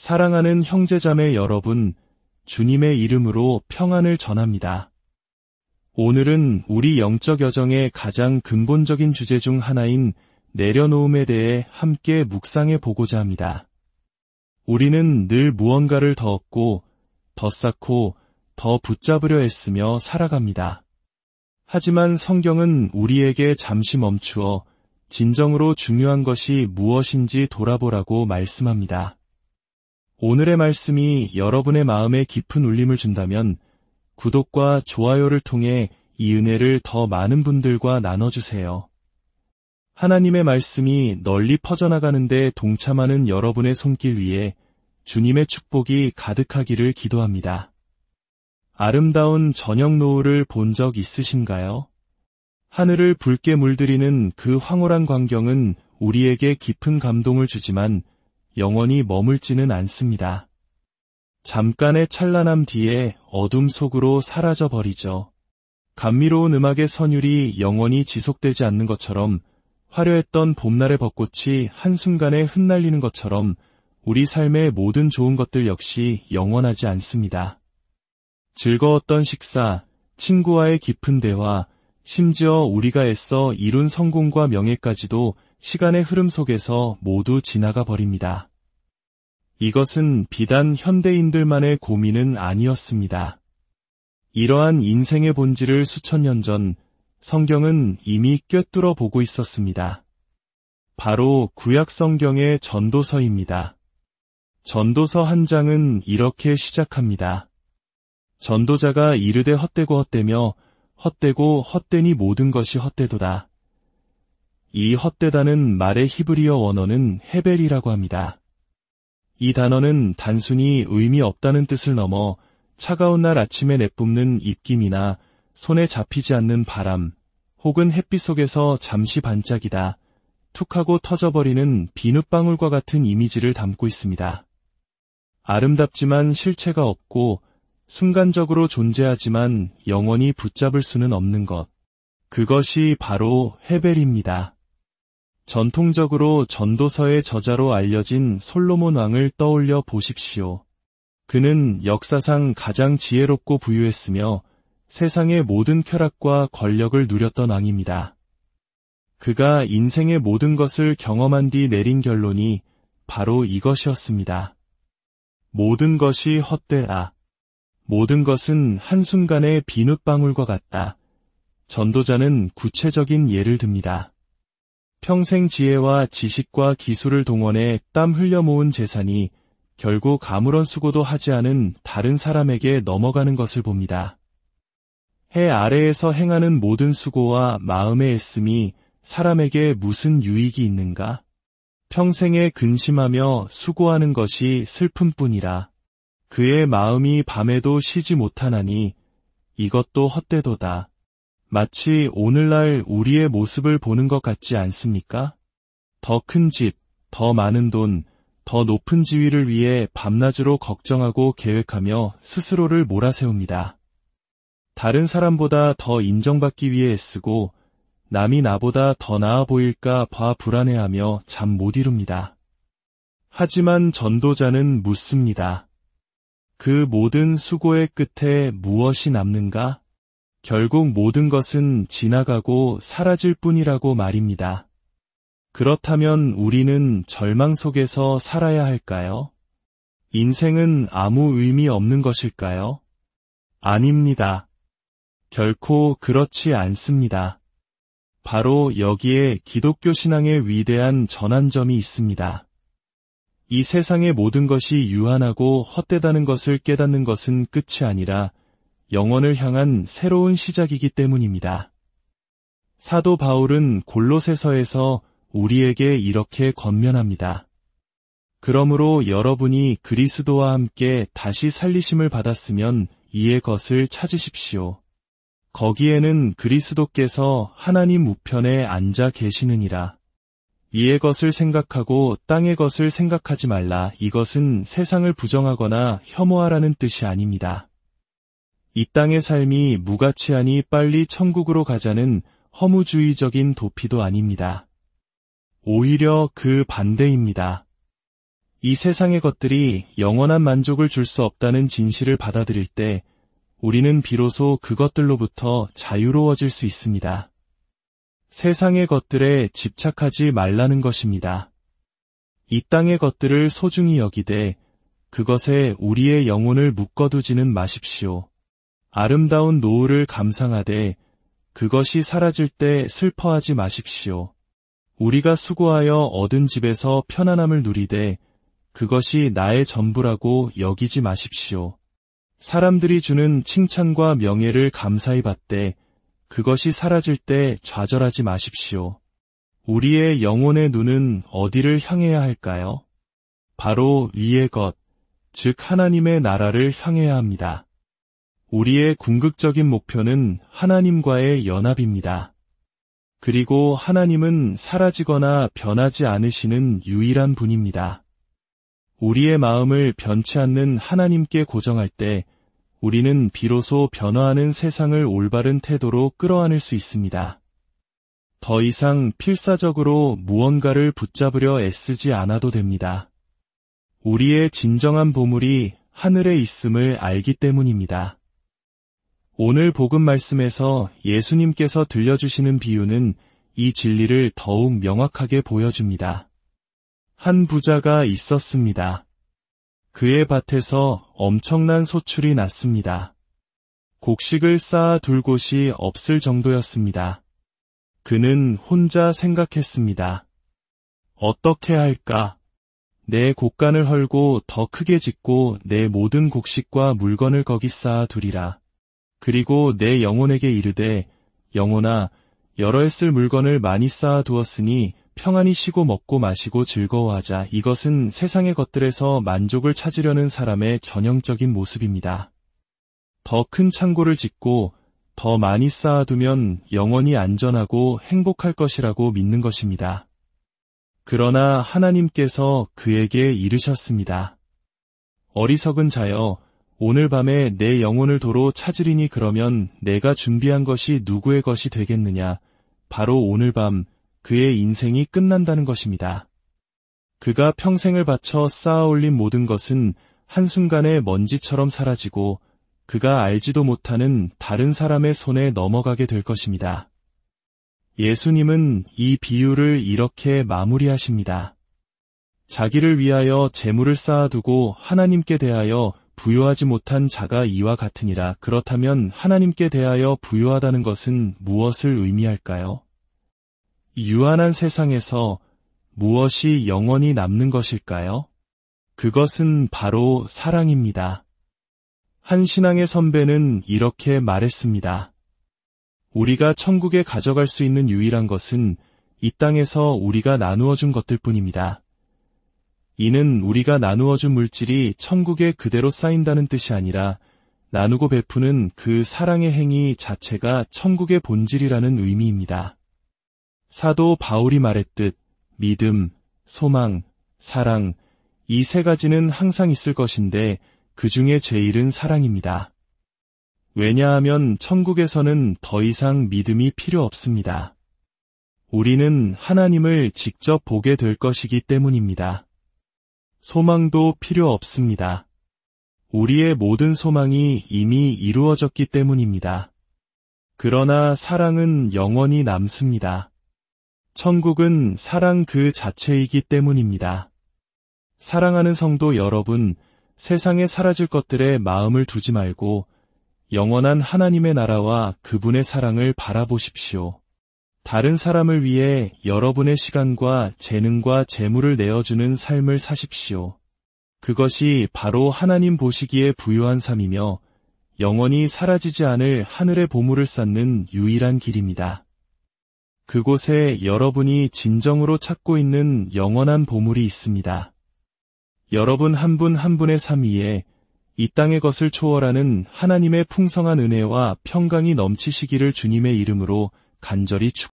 사랑하는 형제자매 여러분, 주님의 이름으로 평안을 전합니다. 오늘은 우리 영적 여정의 가장 근본적인 주제 중 하나인 내려놓음에 대해 함께 묵상해 보고자 합니다. 우리는 늘 무언가를 더 얻고, 더 쌓고, 더 붙잡으려 애쓰며 살아갑니다. 하지만 성경은 우리에게 잠시 멈추어 진정으로 중요한 것이 무엇인지 돌아보라고 말씀합니다. 오늘의 말씀이 여러분의 마음에 깊은 울림을 준다면 구독과 좋아요를 통해 이 은혜를 더 많은 분들과 나눠주세요. 하나님의 말씀이 널리 퍼져나가는 데 동참하는 여러분의 손길 위에 주님의 축복이 가득하기를 기도합니다. 아름다운 저녁 노을을 본 적 있으신가요? 하늘을 붉게 물들이는 그 황홀한 광경은 우리에게 깊은 감동을 주지만 영원히 머물지는 않습니다. 잠깐의 찬란함 뒤에 어둠 속으로 사라져 버리죠. 감미로운 음악의 선율이 영원히 지속되지 않는 것처럼 화려했던 봄날의 벚꽃이 한순간에 흩날리는 것처럼 우리 삶의 모든 좋은 것들 역시 영원하지 않습니다. 즐거웠던 식사, 친구와의 깊은 대화, 심지어 우리가 애써 이룬 성공과 명예까지도 시간의 흐름 속에서 모두 지나가 버립니다. 이것은 비단 현대인들만의 고민은 아니었습니다. 이러한 인생의 본질을 수천 년 전 성경은 이미 꿰뚫어 보고 있었습니다. 바로 구약 성경의 전도서입니다. 전도서 한 장은 이렇게 시작합니다. 전도자가 이르되 헛되고 헛되며 헛되고 헛되니 모든 것이 헛되도다. 이 헛되다는 말의 히브리어 원어는 헤벨이라고 합니다. 이 단어는 단순히 의미 없다는 뜻을 넘어 차가운 날 아침에 내뿜는 입김이나 손에 잡히지 않는 바람, 혹은 햇빛 속에서 잠시 반짝이다, 툭하고 터져버리는 비눗방울과 같은 이미지를 담고 있습니다. 아름답지만 실체가 없고 순간적으로 존재하지만 영원히 붙잡을 수는 없는 것. 그것이 바로 헤벨입니다. 전통적으로 전도서의 저자로 알려진 솔로몬 왕을 떠올려 보십시오. 그는 역사상 가장 지혜롭고 부유했으며 세상의 모든 쾌락과 권력을 누렸던 왕입니다. 그가 인생의 모든 것을 경험한 뒤 내린 결론이 바로 이것이었습니다. 모든 것이 헛되다. 모든 것은 한순간의 비눗방울과 같다. 전도자는 구체적인 예를 듭니다. 평생 지혜와 지식과 기술을 동원해 땀 흘려 모은 재산이 결국 아무런 수고도 하지 않은 다른 사람에게 넘어가는 것을 봅니다. 해 아래에서 행하는 모든 수고와 마음의 애씀이 사람에게 무슨 유익이 있는가? 평생에 근심하며 수고하는 것이 슬픔뿐이라. 그의 마음이 밤에도 쉬지 못하나니 이것도 헛되도다. 마치 오늘날 우리의 모습을 보는 것 같지 않습니까? 더 큰 집, 더 많은 돈, 더 높은 지위를 위해 밤낮으로 걱정하고 계획하며 스스로를 몰아세웁니다. 다른 사람보다 더 인정받기 위해 애쓰고 남이 나보다 더 나아 보일까 봐 불안해하며 잠 못 이룹니다. 하지만 전도자는 묻습니다. 그 모든 수고의 끝에 무엇이 남는가? 결국 모든 것은 지나가고 사라질 뿐이라고 말입니다. 그렇다면 우리는 절망 속에서 살아야 할까요? 인생은 아무 의미 없는 것일까요? 아닙니다. 결코 그렇지 않습니다. 바로 여기에 기독교 신앙의 위대한 전환점이 있습니다. 이 세상의 모든 것이 유한하고 헛되다는 것을 깨닫는 것은 끝이 아니라 영원을 향한 새로운 시작이기 때문입니다. 사도 바울은 골로새서에서 우리에게 이렇게 권면합니다. 그러므로 여러분이 그리스도와 함께 다시 살리심을 받았으면 이의 것을 찾으십시오. 거기에는 그리스도께서 하나님 우편에 앉아 계시느니라. 이의 것을 생각하고 땅의 것을 생각하지 말라. 이것은 세상을 부정하거나 혐오하라는 뜻이 아닙니다. 이 땅의 삶이 무가치하니 빨리 천국으로 가자는 허무주의적인 도피도 아닙니다. 오히려 그 반대입니다. 이 세상의 것들이 영원한 만족을 줄 수 없다는 진실을 받아들일 때 우리는 비로소 그것들로부터 자유로워질 수 있습니다. 세상의 것들에 집착하지 말라는 것입니다. 이 땅의 것들을 소중히 여기되 그것에 우리의 영혼을 묶어두지는 마십시오. 아름다운 노후를 감상하되 그것이 사라질 때 슬퍼하지 마십시오. 우리가 수고하여 얻은 집에서 편안함을 누리되 그것이 나의 전부라고 여기지 마십시오. 사람들이 주는 칭찬과 명예를 감사히 받되 그것이 사라질 때 좌절하지 마십시오. 우리의 영혼의 눈은 어디를 향해야 할까요? 바로 위의 것, 즉 하나님의 나라를 향해야 합니다. 우리의 궁극적인 목표는 하나님과의 연합입니다. 그리고 하나님은 사라지거나 변하지 않으시는 유일한 분입니다. 우리의 마음을 변치 않는 하나님께 고정할 때 우리는 비로소 변화하는 세상을 올바른 태도로 끌어안을 수 있습니다. 더 이상 필사적으로 무언가를 붙잡으려 애쓰지 않아도 됩니다. 우리의 진정한 보물이 하늘에 있음을 알기 때문입니다. 오늘 복음 말씀에서 예수님께서 들려주시는 비유는 이 진리를 더욱 명확하게 보여줍니다. 한 부자가 있었습니다. 그의 밭에서 엄청난 소출이 났습니다. 곡식을 쌓아 둘 곳이 없을 정도였습니다. 그는 혼자 생각했습니다. 어떻게 할까? 내 곡간을 헐고 더 크게 짓고 내 모든 곡식과 물건을 거기 쌓아 두리라. 그리고 내 영혼에게 이르되 영혼아 여러 해 쓸 물건을 많이 쌓아 두었으니 평안히 쉬고 먹고 마시고 즐거워하자. 이것은 세상의 것들에서 만족을 찾으려는 사람의 전형적인 모습입니다. 더 큰 창고를 짓고 더 많이 쌓아두면 영원히 안전하고 행복할 것이라고 믿는 것입니다. 그러나 하나님께서 그에게 이르셨습니다. 어리석은 자여, 오늘 밤에 내 영혼을 도로 찾으리니 그러면 내가 준비한 것이 누구의 것이 되겠느냐. 바로 오늘 밤 그의 인생이 끝난다는 것입니다. 그가 평생을 바쳐 쌓아올린 모든 것은 한순간에 먼지처럼 사라지고 그가 알지도 못하는 다른 사람의 손에 넘어가게 될 것입니다. 예수님은 이 비유를 이렇게 마무리하십니다. 자기를 위하여 재물을 쌓아두고 하나님께 대하여 부요하지 못한 자가 이와 같으니라. 그렇다면 하나님께 대하여 부요하다는 것은 무엇을 의미할까요? 유한한 세상에서 무엇이 영원히 남는 것일까요? 그것은 바로 사랑입니다. 한 신앙의 선배는 이렇게 말했습니다. 우리가 천국에 가져갈 수 있는 유일한 것은 이 땅에서 우리가 나누어 준 것들 뿐입니다. 이는 우리가 나누어 준 물질이 천국에 그대로 쌓인다는 뜻이 아니라 나누고 베푸는 그 사랑의 행위 자체가 천국의 본질이라는 의미입니다. 사도 바울이 말했듯 믿음, 소망, 사랑, 이 세 가지는 항상 있을 것인데 그 중에 제일은 사랑입니다. 왜냐하면 천국에서는 더 이상 믿음이 필요 없습니다. 우리는 하나님을 직접 보게 될 것이기 때문입니다. 소망도 필요 없습니다. 우리의 모든 소망이 이미 이루어졌기 때문입니다. 그러나 사랑은 영원히 남습니다. 천국은 사랑 그 자체이기 때문입니다. 사랑하는 성도 여러분, 세상에 사라질 것들에 마음을 두지 말고 영원한 하나님의 나라와 그분의 사랑을 바라보십시오. 다른 사람을 위해 여러분의 시간과 재능과 재물을 내어주는 삶을 사십시오. 그것이 바로 하나님 보시기에 부유한 삶이며 영원히 사라지지 않을 하늘의 보물을 쌓는 유일한 길입니다. 그곳에 여러분이 진정으로 찾고 있는 영원한 보물이 있습니다. 여러분 한 분 한 분의 삶 위에 이 땅의 것을 초월하는 하나님의 풍성한 은혜와 평강이 넘치시기를 주님의 이름으로 간절히 축복합니다.